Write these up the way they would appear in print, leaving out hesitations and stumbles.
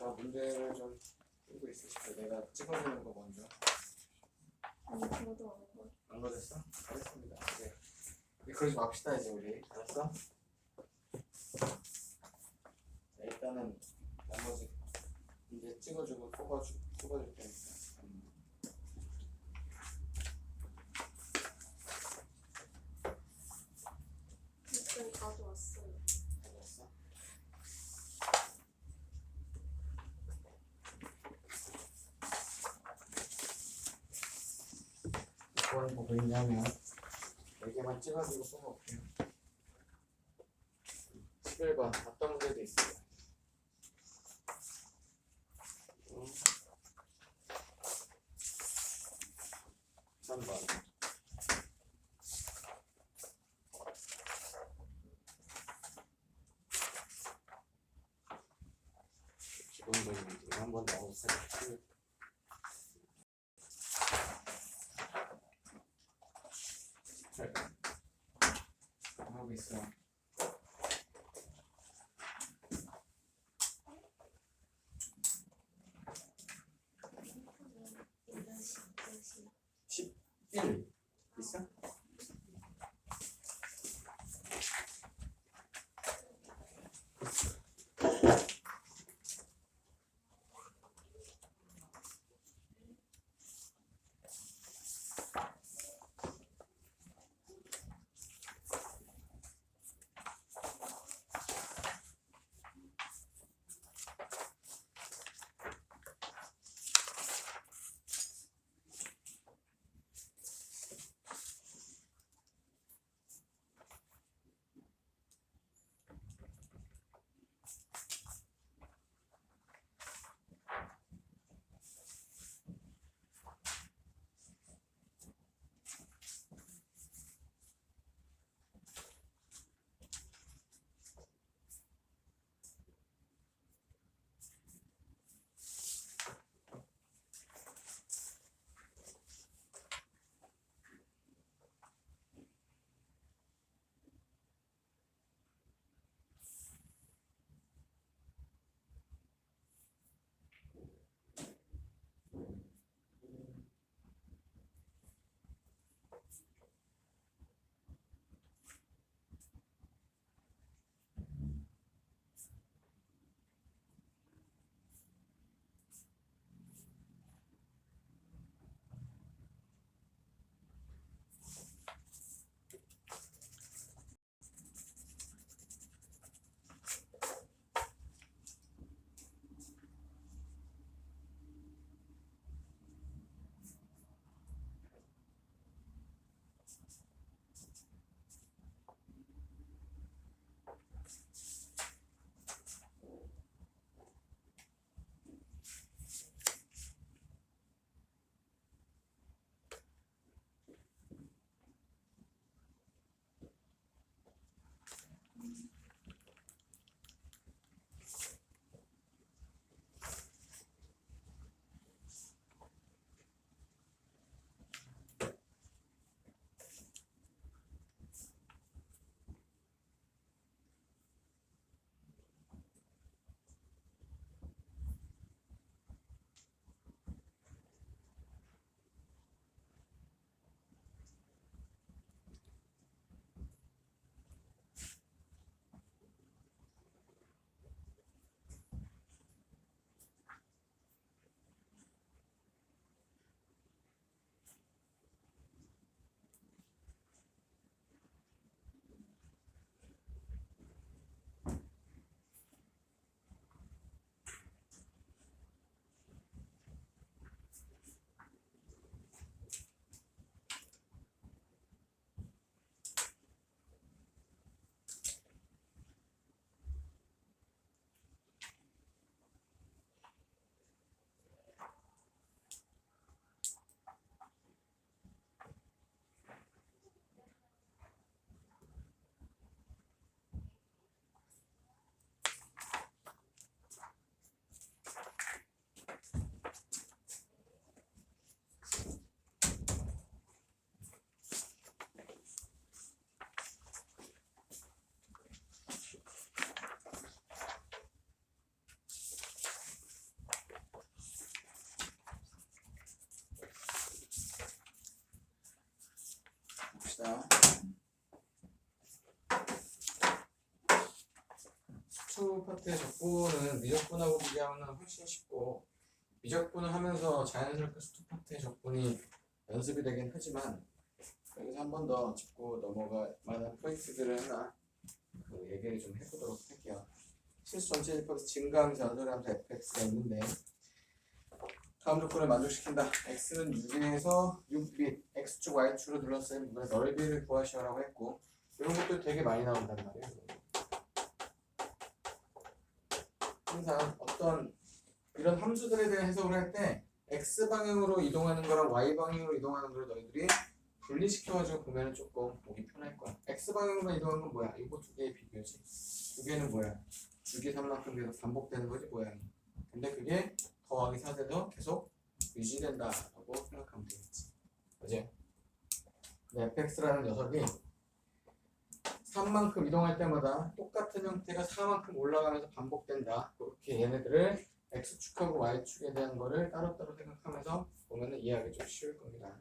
자, 문제를 좀 풀고 있으시죠? 내가 찍어주는 거 먼저. 아니 저도 안 그랬어? 잘했습니다. 네. 그러지 맙시다 이제 우리. 알았어? 자, 일단은 나머지 이제 찍어주고 뽑아줄 테니까. 일단 가져왔어요. 알았어? 뭘 보고 있냐면 4개만 찍어주고 뽑아볼게요. 11번 어떤 문제도 있어요. 3번 기본적인 문제 한번 나오세요. 하고 있어. (11) 있어? x2 파트의 적분은 미적분하고 비교하면 훨씬 쉽고, 미적분을 하면서 자연스럽게 x2 파트의 적분이 연습이 되긴 하지만, 여기서 한 번 더 짚고 넘어갈 만한 포인트들을 하나 얘기를 좀 해보도록 할게요. 실수 전체 집합에서 증가하면서 연소하면서 fx가 있는데, 다음 조건을 만족시킨다. x는 6에서 6빗, x축, y축으로 둘러싸인 부분의 넓이를 구하시오라고 했고, 이런 것도 되게 많이 나온단 말이에요. 항상 어떤 이런 함수들에 대한 해석을 할 때 x 방향으로 이동하는 거랑 y 방향으로 이동하는 거를 너희들이 분리시켜가지고 보면 조금 보기 편할 거야. x 방향으로 이동하는 건 뭐야? 이거 두 개의 비교지. 두 개는 뭐야? 주기 3만큼 계속 반복되는 거지 모양이. 근데 그게 더하기 4돼도 계속 유지된다라고 생각하면 되겠지. 그지? fx라는 녀석이 3만큼 이동할 때마다 똑같은 형태가 4만큼 올라가면서 반복된다. 그렇게 얘네들을 x축하고 y축에 대한 거를 따로따로 생각하면서 보면 이해하기 좀 쉬울 겁니다.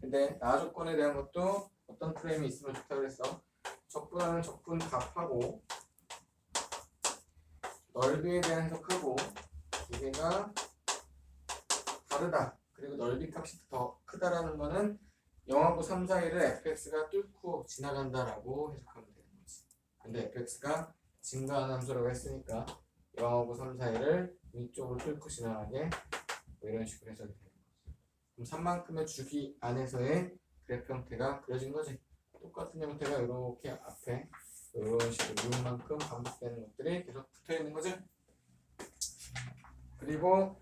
근데 나 조건에 대한 것도 어떤 프레임이 있으면 좋다고 그랬어. 적분하는 적분 값하고 넓이에 대한 해석하고 두 개가 다르다. 그리고 넓이 값이 더 크다라는 거는 0하고 3 사이를 fx가 뚫고 지나간다라고 해석하면 되는 거지. 근데 fx가 증가하는 함수라고 했으니까 0하고 3 사이를 위쪽으로 뚫고 지나가게 뭐 이런 식으로 해석이 되는 거지. 그럼 3만큼의 주기 안에서의 그래프 형태가 그려진 거지. 똑같은 형태가 이렇게 앞에 이런 식으로 6만큼 반복되는 것들이 계속 붙어 있는 거지. 그리고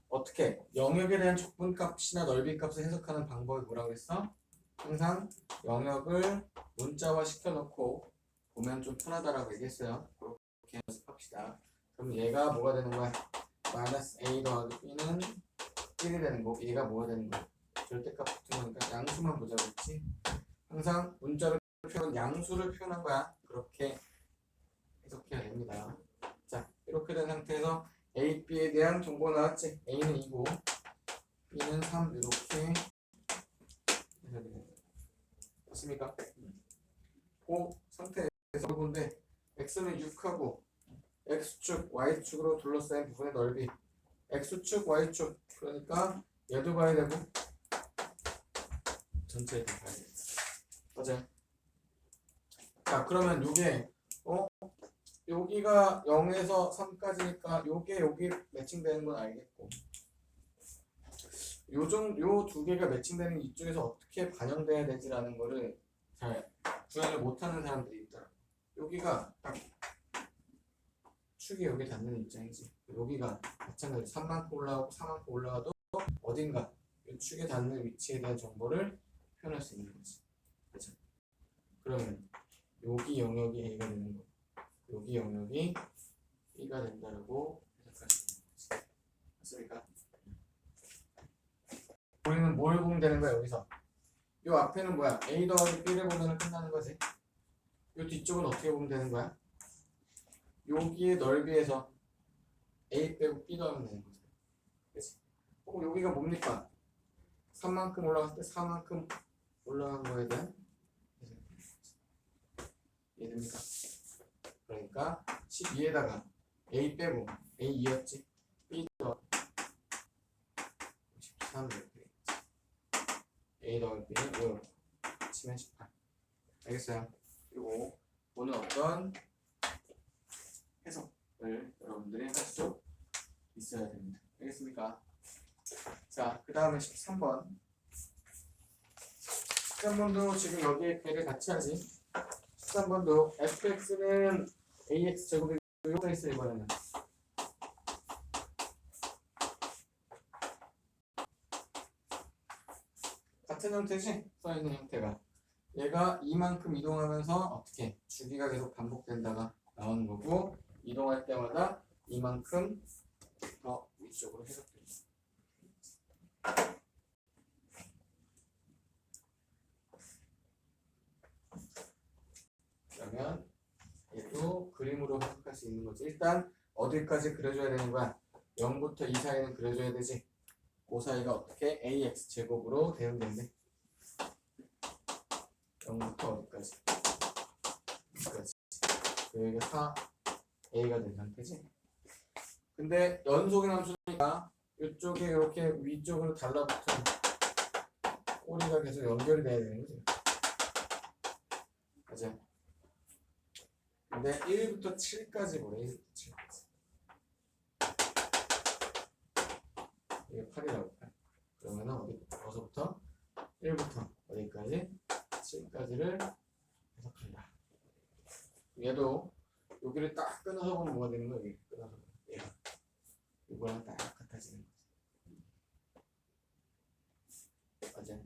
어떻게 영역에 대한 적분값이나 넓이값을 해석하는 방법이 뭐라고 했어? 항상 영역을 문자화 시켜놓고 보면 좀 편하다라고 얘기했어요. 그렇게 연습합시다. 그럼 얘가 뭐가 되는 거야? 마이너스 a 더하기 b는 1이 되는 거고, 얘가 뭐가 되는 거야? 절대값 붙은 거니까 양수만 보자고 했지. 항상 문자로 표현, 양수를 표현한 거야. 그렇게 해석해야 됩니다. 자, 이렇게 된 상태에서 a, b에 대한 정보가 나왔지. a는 2고 b는 3 이렇게 해석이 됩니다. 맞습니까? 그 상태에서 본데 x는 6하고 x축, y축으로 둘러싸인 부분의 넓이 x축, y축 그러니까 얘도 봐야 되고 전체도 봐야 됩니다. 맞아요? 자, 그러면 요게 여기가 0에서 3까지니까 요게 여기 매칭되는 건 알겠고, 요 두 개가 매칭되는 이쪽에서 어떻게 반영돼야 되지라는 거를 잘 구현을 못하는 사람들이 있더라. 여기가 딱 축이 여기 닿는 입장이지. 여기가 마찬가지로 3만큼 올라가고 4만큼 올라가도 어딘가 이 축에 닿는 위치에 대한 정보를 표현할 수 있는 거지. 그렇죠? 그러면 여기 영역이 A가 되는 거, 여기 영역이 B가 된다라고 해석할 수 있는 거지. 맞습니까? 우리는 뭘 보면 되는 거야 여기서? 요 앞에는 뭐야? A 더하기 B를 보면 끝나는 거지. 요 뒤쪽은 어떻게 보면 되는 거야? 여기의 넓이에서 A 빼고 B 더하면 되는 거지. 그치? 그럼 여기가 뭡니까? 3만큼 올라갔을 때 4만큼 올라간 거에 대한 이해됩니까? 그러니까 12에다가 A 빼고 A2였지? B 더하기 13 이렇게 A 더하기 B는 5 치면 18. 알겠어요? 그리고 오늘 어떤 해석을 여러분들이 할 수 있어야 됩니다. 알겠습니까? 자, 그 다음에 13번. 13번도 지금 여기에 배를 같이 하지. 13번도 fx는 ax 제곱이 요거 있어 이번에는. 같은 형태지? 써있는 형태가. 얘가 이만큼 이동하면서 어떻게 주기가 계속 반복된다가 나오는 거고, 이동할 때마다 이만큼 더 위쪽으로 해석됩니다. 그러면 얘도 그림으로 해석할 수 있는 거지. 일단 어디까지 그려줘야 되는 거야? 0부터 2 사이는 그려줘야 되지. 그 사이가 어떻게 ax 제곱으로 대응된대. 0부터 어디까지? 여기까지. 여기가 A가 된 상태지. 근데 연속의 함수니까 이쪽에 이렇게 위쪽으로 달라붙은 꼬리가 계속 연결이 돼야 되는 거지. 맞아. 근데 1부터 7까지 보래. 1부터 7까지. 이게 8이라고. 그러면은 어디서부터? 1부터 어디까지? 7까지를 해석한다. 얘도 여기를 딱 끊어서 보면 뭐가 되는 거야? 여기 끊어서 얘가 이거랑 딱 같아지는 거지. 맞아.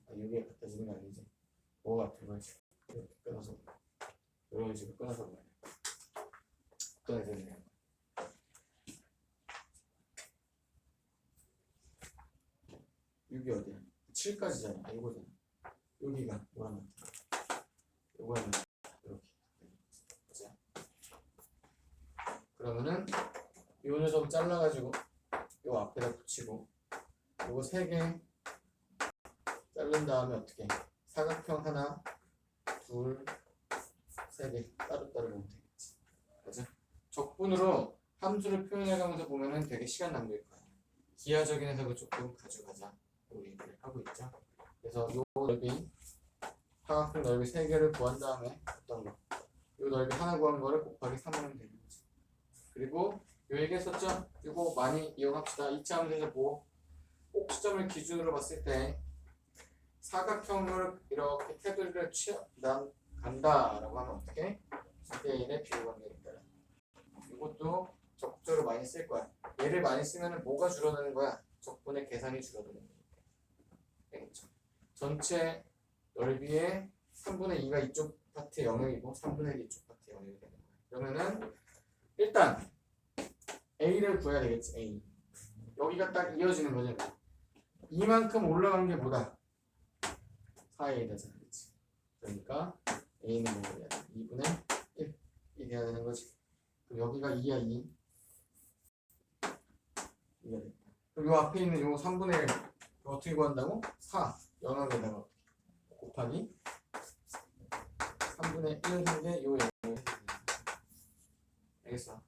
여기에 같아지는 거 아니지? 뭐가 같은 거지? 이렇게 끊어서 이런 식으로 끊어서 보면 어떤 애들이냐? 여기 어디야? 7까지잖아. 이거잖아. 여기가 뭐랑 같아? 이거랑 이렇게. 그죠? 그러면은 요 녀석 잘라가지고 요 앞에다 붙이고 요거 3개 자른 다음에 어떻게? 사각형 하나, 둘, 3개 따로따로 보면 되겠지. 그죠? 적분으로 함수를 표현해가면서 보면은 되게 시간 낭비일 거야. 기하적인 해석을 조금 가져가자. 얘기를 하고 있죠. 그래서 요 넓이 사각형 넓이 3개를 구한 다음에 어떤 거? 요 넓이 하나 구한 거를 곱하기 3 하면 되는 거지. 그리고 요 얘기했었죠? 이거 많이 이용합시다. 2차 함수에서 뭐 꼭지점을 기준으로 봤을 때 사각형을 이렇게 테두리를 간다라고 하면 어떻게? 2대1의 비율관계에 따라. 이것도 적극적으로 많이 쓸 거야. 얘를 많이 쓰면 뭐가 줄어드는 거야? 적분의 계산이 줄어드는 거야. 되겠죠? 전체 넓이의 3분의 2가 이쪽 파트의 영역이고 3분의 1 이쪽 파트의 영역이 되는 거야. 그러면은 일단 A를 구해야 되겠지. A. 여기가 딱 이어지는 거죠. 이만큼 올라간 게 뭐다? 4A다 잖아. 그렇지? 그러니까 A는 뭐가 돼야 돼? 2분의 1이 돼야 되는 거지. 그럼 여기가 2야 2. 2가 됐다. 그럼 요 앞에 있는 요 3분의 1 어떻게 구한다고? 4 영역에다가 곱하기 3분의 1 한 게 요 영역에 알겠어?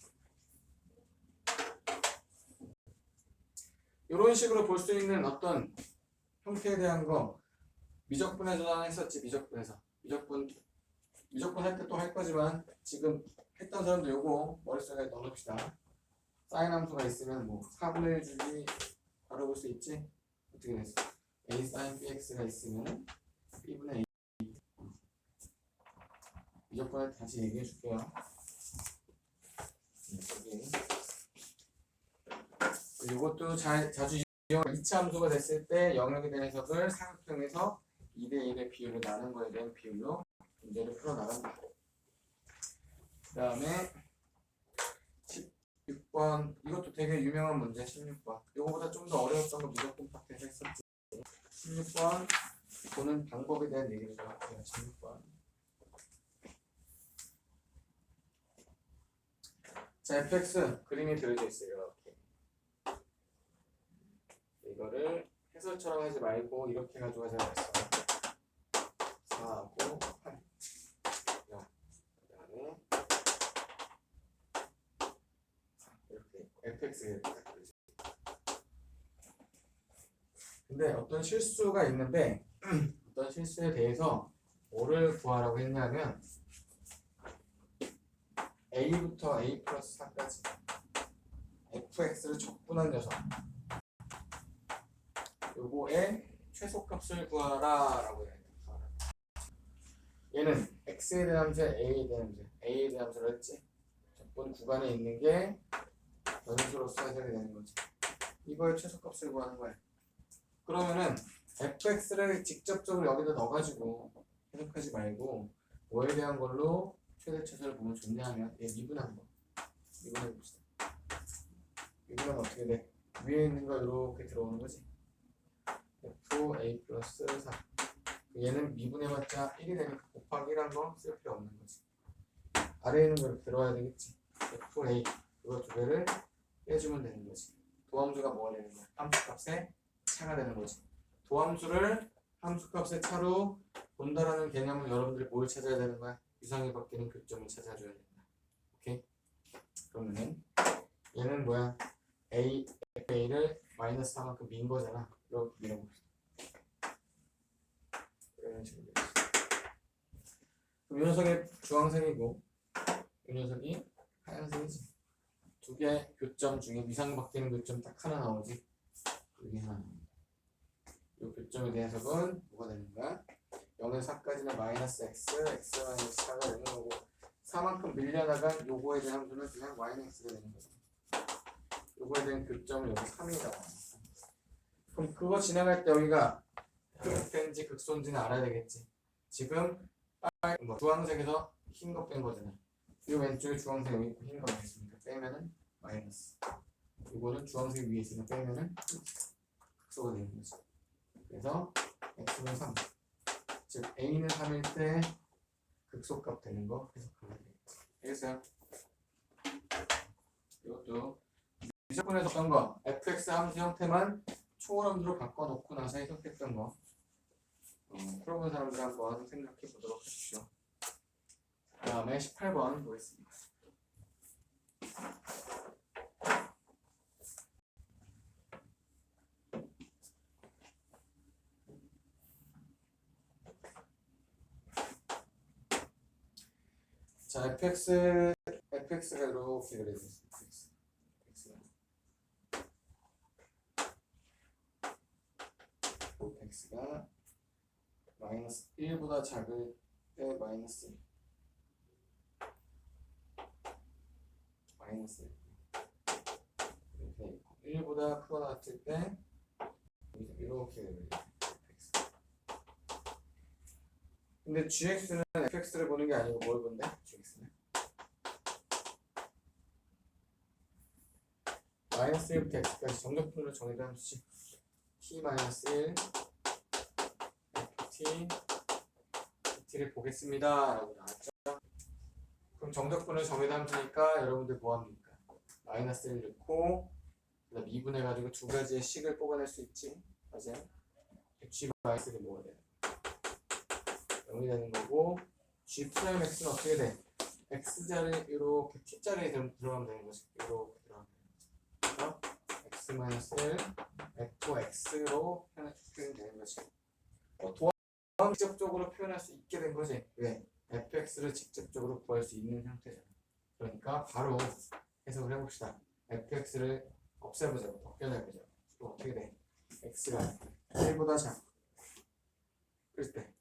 이런 식으로 볼 수 있는 어떤 형태에 대한 거 미적분에서 했었지. 미적분 할 때 또 할 거지만 지금 했던 사람들 요거 머릿속에 넣어놓읍시다. 사인 함수가 있으면 뭐 4분의 1 주기 바로 볼 수 있지. 어떻게 됐어? a sin bx가 있으면 b분의 a. 미적분을 다시 얘기해 줄게요. 이것도 자주 이용 2차 함수가 됐을 때 영역에 대한 해석을 사각형에서 2대1의 비율로 나눈 거에 대한 비율로 문제를 풀어나간다. 그 다음에 16번 이것도 되게 유명한 문제. 16번 이거보다 좀 더 어려웠던 거 미적분 파트에서 했었지. 16번 보는 방법에 대한 얘기를 좀 할게요. 16번 자, fx 그림이 그려져 있어요. 이렇게 이거를 해설처럼 하지 말고 이렇게 가지고 하자 그랬어. 4하고 8. 자, 그 다음에 이렇게 fx에 딱 그려져. 근데 어떤 실수가 있는데 어떤 실수에 대해서 뭐를 구하라고 했냐면 a부터 a 플러스 4까지 fx를 적분한 녀석 요거의 최소값을 구하라 라고 해야 돼. 얘는 x에 대한 함수, a에 대한 함수, a에 대한 함수를 했지. 적분 구간에 있는 게 변수로서 해석이 되는 거지. 이거의 최소값을 구하는 거야. 그러면은 fx를 직접적으로 여기다 넣어가지고 해석하지 말고 뭐에 대한 걸로 최대 최소를 보면 좋냐 하면 얘 미분한 거. 미분해 봅시다. 미분하면 어떻게 돼? 위에 있는 거 이렇게 들어오는 거지. fa 플러스 4. 얘는 미분해봤자 1이 되니까 곱하기 1한 거 쓸 필요 없는 거지. 아래에 있는 거 이렇게 들어와야 되겠지. fa 이거 두 개를 빼주면 되는 거지. 도함수가 뭐가 되는 거야? 함수값의 차가 되는 거지. 도함수를 함수값의 차로 본다라는 개념은 여러분들이 뭘 찾아야 되는 거야? 유상이 바뀌는 교점을 찾아줘야 된다. 오케이? 그러면은 얘는 뭐야? A를 마이너스 4만큼 민 거잖아. 이렇게 밀어봅시다. 이런 식으로 되어 있어. 그럼 이 녀석이 주황색이고 이 녀석이 하얀색이지. 두 개 교점 중에 이상 바뀌는 교점 딱 하나 나오지. 여기 하나. 이 교점에 대한 해석은 뭐가 되는 거야? 0에서 4까지는 마이너스 x, x 마이너스 4가 되는 거고 4만큼 밀려나간 요거에 대한 함수는 그냥 y는 x가 되는 거죠. 요거에 대한 교점은 여기 3이다. 그럼 그거 지나갈 때 여기가 극된지 극소인지는 알아야 되겠지. 지금 주황색에서 흰 거 뺀 거잖아. 이 왼쪽에 주황색 여기 있고 흰 거 있으니까 빼면은 마이너스. 이거는 주황색 위에 있으니까 빼면은 극소가 되는 거지. 그래서 x는 3. 즉 a는 3일 때 극소값 되는 거 해석하면 되겠지. 알겠어요? 이것도 미적분에서 썼던 거 fx 함수 형태만 초월함수로 바꿔놓고 나서 해석했던 거 풀어본 사람들 한번 생각해 보도록 하십시오. 그 다음에 18번 보겠습니다. 자, fx가 이렇게 그려져 있습니다. x가 마이너스 1보다 작을 때 마이너스 1. 마이너스 1. 이렇게 1보다 크거나 같을 때 이렇게 그려져 있습니다. 근데 gx는 fx를 보는 게 아니고 뭘 본대? gx는 마이너스 1부터 x까지 정적분으로 정의된 함수지. t-1 ft를 보겠습니다 라고 나왔죠. 그럼 정적분을 정의된 함수니까 여러분들 뭐합니까? 마이너스 1 넣고 그 다음 2분해 가지고 두 가지의 식을 뽑아낼 수 있지. 맞아요? g 마이너스 1이 뭐가 돼요? 0이 되는 거고 g 프라임 x는 어떻게 돼? x자리 이렇게 t자리에 들어가면 되는 거지. 이렇게 들어가면 되는 거지. x 마이너스 1 fx로 표현되는 거지. 도함 직접적으로 표현할 수 있게 된 거지. 왜? fx를 직접적으로 구할 수 있는 형태잖아. 그러니까 바로 해석을 해봅시다. fx를 없애보자고, 벗겨내보자고. 또 어떻게 돼? x가 1보다 작을 때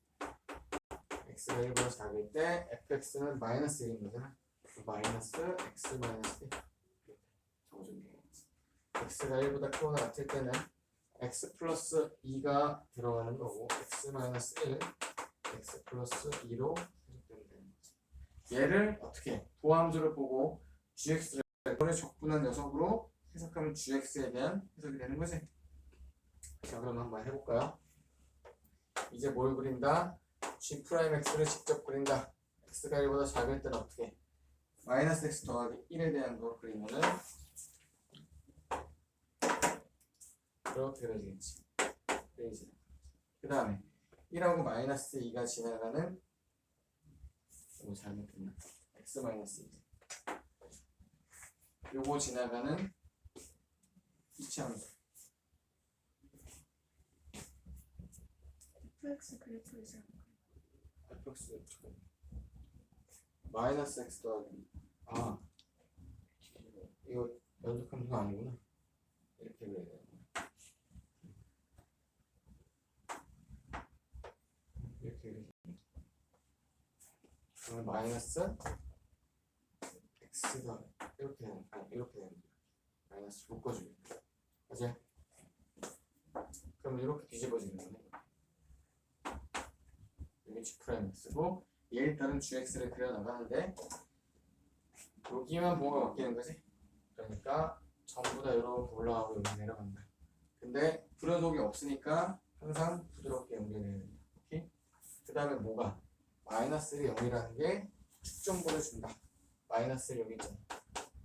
x가 1보다 작을 때 fx는 마이너스 1인 거잖아. 마이너스 x 마이너스 1 적어주면 되겠지. x가 1보다 크거나 같을 때는 x 플러스 2가 들어가는 거고 x 마이너스 1 x 플러스 2로 해석되면 되는 거지. 얘를 어떻게 도함수를 보고 gx를 적분한 녀석으로 해석하면 gx에 대한 해석이 되는 거지. 자, 그럼 한번 해볼까요? 이제 뭘 그린다? g 프라임 x를 직접 그린다. x가 1보다 작을 때는 어떻게? 마이너스 x 더하기 1에 대한 거 그리면은 이렇게 그려지겠지. 그 다음에 1하고 마이너스 2가 지나가는 이거 잘못했나? x 마이너스 2 요거 지나가는 이치함수 fx 그래프에서 fx 마이너스 x 더하기 이거 연속함수가 아니구나. 이렇게 그려야 돼. 이렇게 그러면 마이너스 x가 이렇게 되는 이렇게 되는 거야. 마이너스 묶어주기. 맞지? 그러면 이렇게 뒤집어지는 거네. 여기 g 프라임 x고 얘에 따른 gx를 그려 나가는데 여기만 뭐가 바뀌는 거지? 그러니까 전부 다 이렇게 올라가고 여기 내려간다. 근데 불연속이 없으니까 항상 부드럽게 연결해야 된다. 오케이? 그 다음에 뭐가? 마이너스를 0이라는 게 축전분을 준다. 마이너스를 여기 있잖아.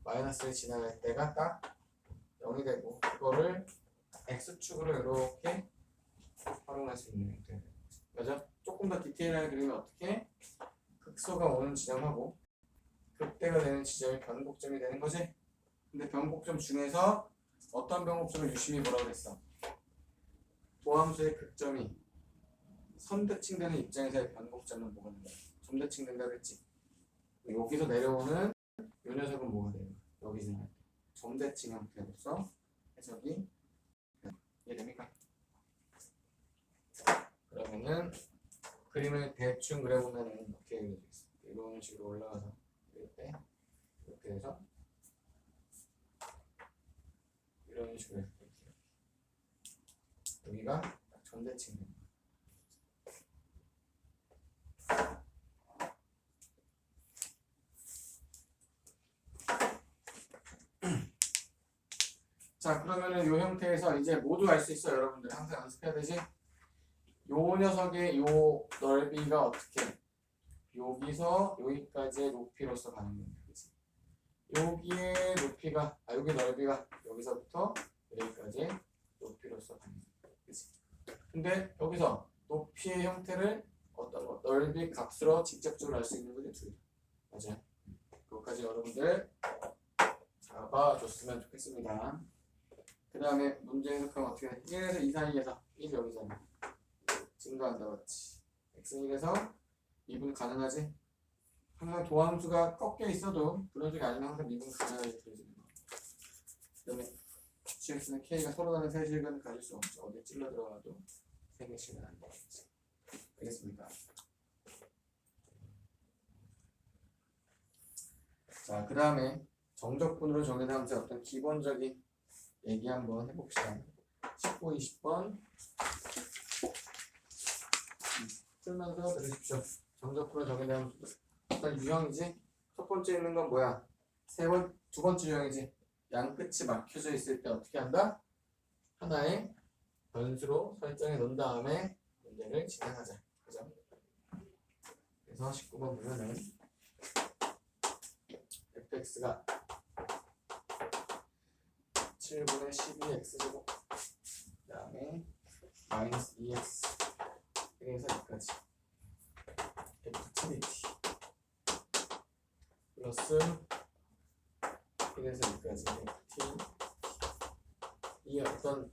마이너스를 지나갈 때가 딱 0이 되고 그거를 x축으로 이렇게 활용할 수 있는 형태가 되는 거지. 맞아? 조금 더 디테일하게 그리면 어떻게? 극소가 오는 지점하고 극대가 되는 지점이 변곡점이 되는 거지. 근데 변곡점 중에서 어떤 변곡점을 유심히 뭐라고 그랬어? 도함수의 극점이 선대칭되는 입장에서의 변곡점은 뭐가 된다? 점대칭된다고 했지. 여기서 내려오는 이 녀석은 뭐가 돼요? 여기서 점대칭 형태로서 해석이 이해됩니까? 그러면은 그림을 대충 그려보면은 어떻게 그려지겠어? 이런 식으로 올라가서 이렇게 돼서 이런 식으로 이렇게 여기가 딱 점대칭. 자, 그러면은 이 형태에서 이제 모두 알 수 있어요. 여러분들 항상 연습해야 되지. 요 녀석의 요 넓이가 어떻게 여기서 여기까지의 높이로서 가는 거야. 그치? 여기의 높이가 여기 넓이가 여기서부터 여기까지의 높이로서 가는 거야. 그치? 근데 여기서 높이의 형태를 어떤 넓이 값으로 직접적으로 알 수 있는 거지 둘. 맞아요. 그것까지 여러분들 잡아줬으면 좋겠습니다. 그 다음에 문제 해석하면 어떻게 돼? 1에서 2 사이에서 1 여기잖아. 증가한다 맞지? x는 1에서 2분 가능하지? 항상 도함수가 꺾여 있어도 불연속이 아니면 항상 미분 가능하게 그려지는 거. 그 다음에 gx는 k가 서로 다른 세 실근을 가질 수 없죠. 어디 찔러 들어가도 세 개씩은 안 되겠지. 알겠습니까? 자, 그 다음에 정적분으로 정의된 함수의 어떤 기본적인 얘기 한번 해봅시다. 19, 20번 풀면서 들으십시오. 정적분으로 정의된 함수 일단 유형이지. 첫 번째 있는 건 뭐야? 두 번째 유형이지. 양 끝이 막혀져 있을 때 어떻게 한다? 하나의 변수로 설정해 놓은 다음에 문제를 진행하자. 그죠? 그래서 19번 보면은 fx가 7분의 12x제곱 그 다음에 마이너스 2x 그래서 여기까지 ftt 플러스 그래서 여기까지 ft 이 어떤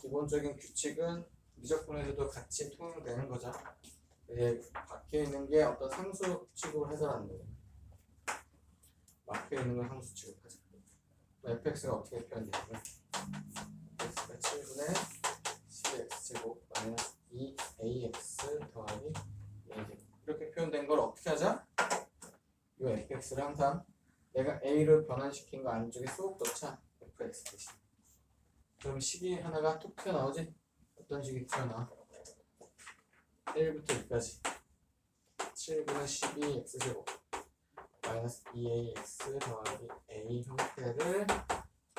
기본적인 규칙은 미적분에서도 같이 통용되는 거죠. 이제 박혀 있는 게 어떤 상수 취급을 해서는 안 돼요. 막혀 있는 건 상수 취급하자. fx가 어떻게 표현되냐면 x가 7분의 12x제곱 마이너스 2ax 더하기 a제곱 이렇게 표현된 걸 어떻게 하자? 이 fx를 항상 내가 a를 변환시킨 거 안쪽에 쏙 넣자. fx 대신 그럼 식이 하나가 툭 튀어나오지? 어떤 식이 튀어나와? 1부터 2까지 7분의 12x제곱 마이너스 2ax 더하기 a 형태를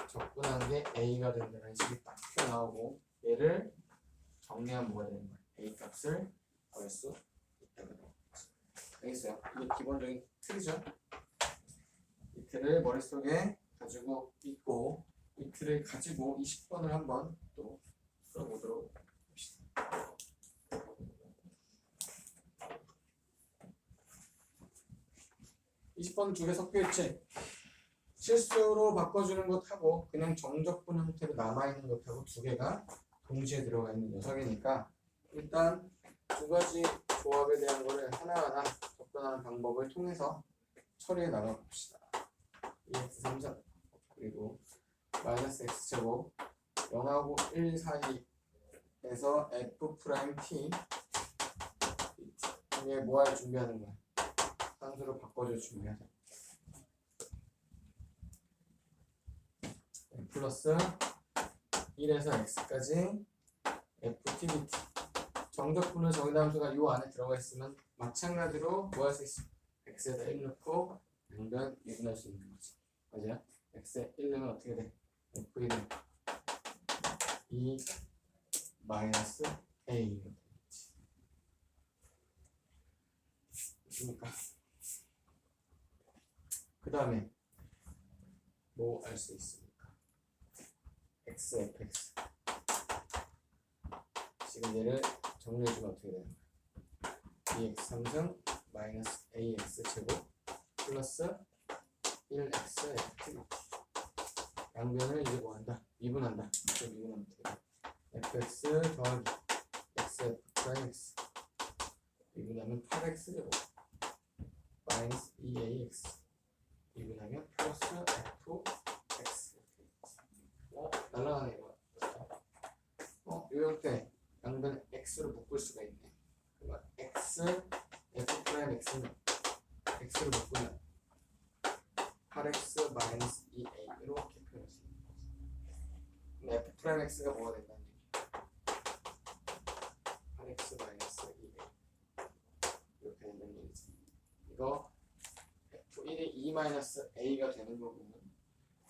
적분한 게 a가 된다는 식이 딱 튀어나오고 얘를 정리하면 뭐가 되는 거야? a 값을 구할 수 있다고 되는 거지. 알겠어요? 이게 기본적인 틀이죠. 이 틀을 머릿속에 가지고 있고 이 틀을 가지고 20번을 한번 또 풀어보도록 합시다. 20번 두 개 섞여있지? 실수로 바꿔주는 것하고 그냥 정적분 형태로 남아있는 것하고 두 개가 동시에 들어가 있는 녀석이니까 일단 두 가지 조합에 대한 거를 하나하나 접근하는 방법을 통해서 처리해 나가 봅시다. 2x3선 그리고 마이너스 x제곱 0하고 1 사이에서 f'(t) 이게 뭐할 준비하는 거야? 상수로 바꿔줄 준비하자. 플러스 1에서 x까지 ftdt 정적분을 정의된 함수가 이 안에 들어가 있으면 마찬가지로 뭐 할 수 있어? x에다 1 넣고 양변 미분할 수 있는 거지. 맞아요? x에 1 넣으면 어떻게 돼? f1은 2 마이너스 a 그러니까 그 다음에 뭐 알 수 있습니까? x, fx 지금 얘를 정리해주면 어떻게 되는 거야? 2x 3승 마이너스 ax 제곱 플러스 1x f 양변을 이제 뭐한다? 미분한다. 미분하면 fx 더하기 xf 프라임 x 미분하면 8x 제곱 마이너스 2ax 미분하면 플러스 fx. 날라가네 이거. 이 형태 양변 x로 묶을 수가 있네. 그러면 x f 프라임 x는 x로 묶으면 8x 마이너스 2a 이렇게 표현할 수 있는 거지. f 프라임 x가 뭐가 된다는 얘기야? 8x 마이너스 2a 이렇게 된다는 얘기지. 이거 f1이 2 마이너스 a가 되는 거고,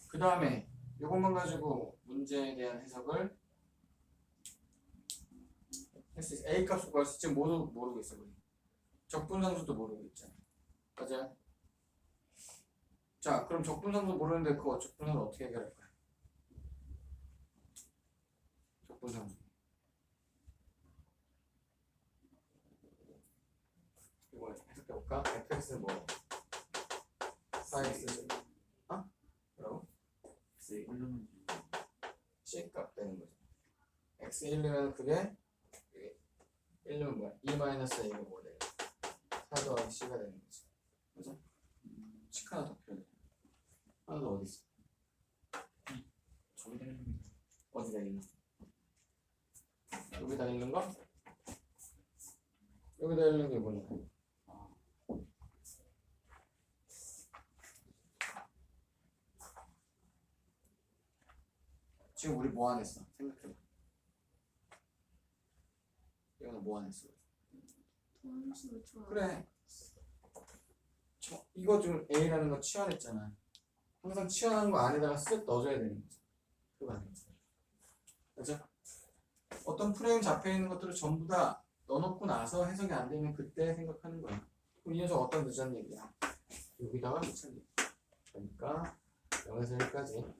그 다음에 이것만 가지고 문제에 대한 해석을 할 수 있어. a 값을 구할 수 있지. 모르고 있어 우리. 적분상수도 모르고 있잖아. 맞아요? 자, 그럼 적분상수 모르는데 그 적분상수 어떻게 해결할 거야? 적분상수. 이거 해석해볼까? fx는 뭐? 4x 뭐라고? x 1은 c값 되는 거죠. x 1이면 그게 1은 뭐야? 2 마이너스 a가 뭐가 돼요? 4 더하기 c가 되는 거지. 그죠? 식 하나 더 필요해. 하나 더 어디 있어? 저기다 1은 어디다 있나? 여기다 있는 거? 여기다 있는 게 뭐냐? 지금 우리 뭐 안 했어? 생각해봐. 이거는 뭐 안 했어? 도함수를 좋아. 그래. 이거 좀 A라는 거 치환했잖아. 항상 치환한 거 안에다가 쓱 넣어줘야 되는 거지. 그거 아니지. 그죠? 어떤 프레임 잡혀 있는 것들을 전부 다 넣어놓고 나서 해석이 안 되면 그때 생각하는 거야. 그럼 이 녀석 어떤 늦은 얘기야? 여기다가 늦은 얘기. 그러니까 0에서 1까지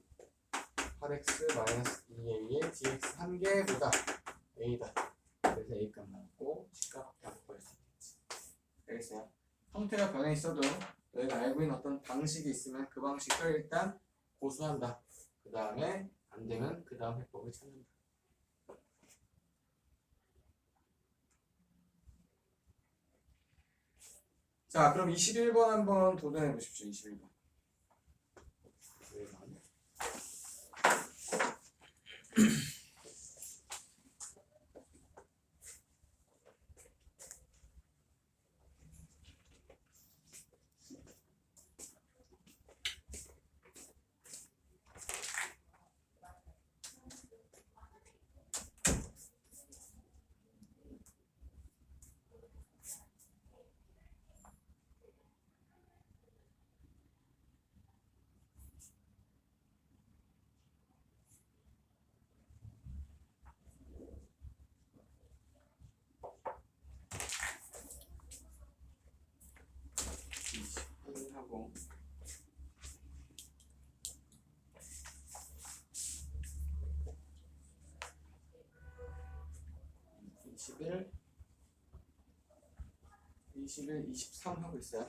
8x 마이너스 2a의 dx 한 개보다 a다. 그래서 a 값 나왔고 g값 다 구할 수 있겠지. 알겠어요? 형태가 변해 있어도 너희가 알고 있는 어떤 방식이 있으면 그 방식을 일단 고수한다. 그 다음에 안 되면 그 다음 해법을 찾는다. 자, 그럼 21번 한번 도전해 보십시오. 21번. 하고 21, 23 하고 있어요.